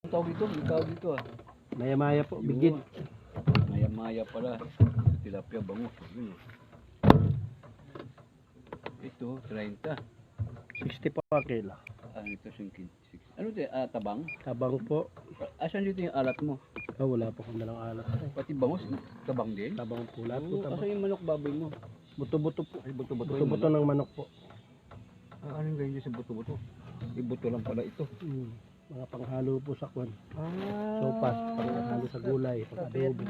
Tawag dito ah. Maya-maya po, bigid. Maya-maya pala. Tilapia bango. Yun, oh. Ito, 30. 60 po ang kilo. Ano ito, 60. Ano ito, tabang? Tabang po. Asan dito yung alat mo? Wala po kung dalang alat. Pati bangus, tabang din? Tabang po, lahat po tabang. Asan yung manok baboy mo? Buto-buto po. Ay, buto-buto. Buto-buto ng manok po. Anong ganyan sa buto-buto? Ibuto lang pala ito. Mga panghalo po sa kwan. Ah. Sopas, panghalo sa gulay, pang-adobo.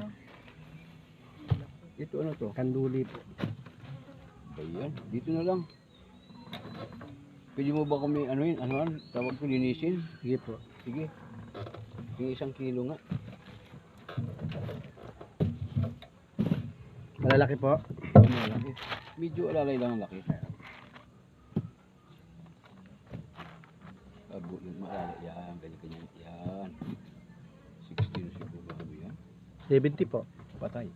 Ito ano to? Kanduli po. Ayan, dito na lang. Pwede mo ba kami, tawag ko, linisin? Sige po. Sige. Yung 1 kilo nga. Malalaki po. Malaki. Medyo alalay lang ang laki. Abo yung maalalay. Yan, ganyan-ganyan. Yan. 16 siguro ano yan. 70 po. Patay.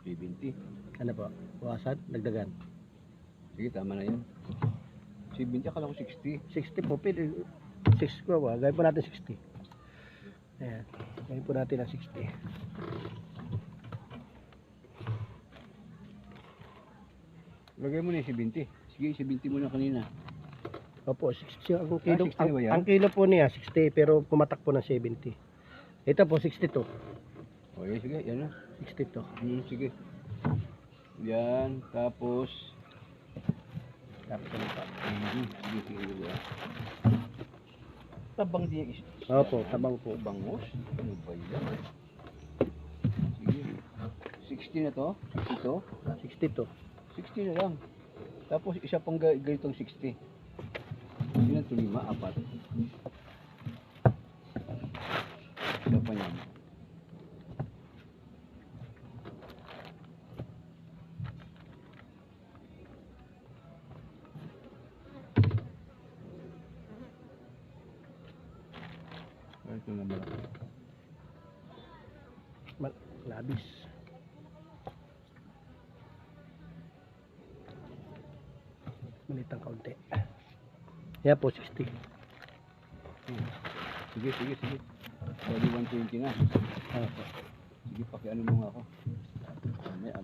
70. Ano po? Buwasan, dagdagan. Sige, tama na yan. 70, akala ko 60. 60 po, pwede. 6 ko ba? Gawin po natin 60. Ayan. Gawin po natin ang 60. Lagay mo na yung 70. Sige, 70 mo na kanina. Opo, 60 ang kilo. 60 ba yan? Ang kilo po niya 60 pero pumatak po ng 70. Ito po 62. O, yan, sige, yan na. 62. Sige. Yan, tapos... Tapos ano pa? Sige. Tabang diya is... Opo, tabang po. Bangos? Ano ba yan? Sige. 60 na to? Ito? 62. 60 na lang. Tapos isa pang ganitong 60. Yun ito 5, 4. Isa pa yan. Ito na malaki. Labis. Malitang kaunti. Yan po 60. Sige. Pwede 120 na. Opo. Sige, pakiano mo nga ako.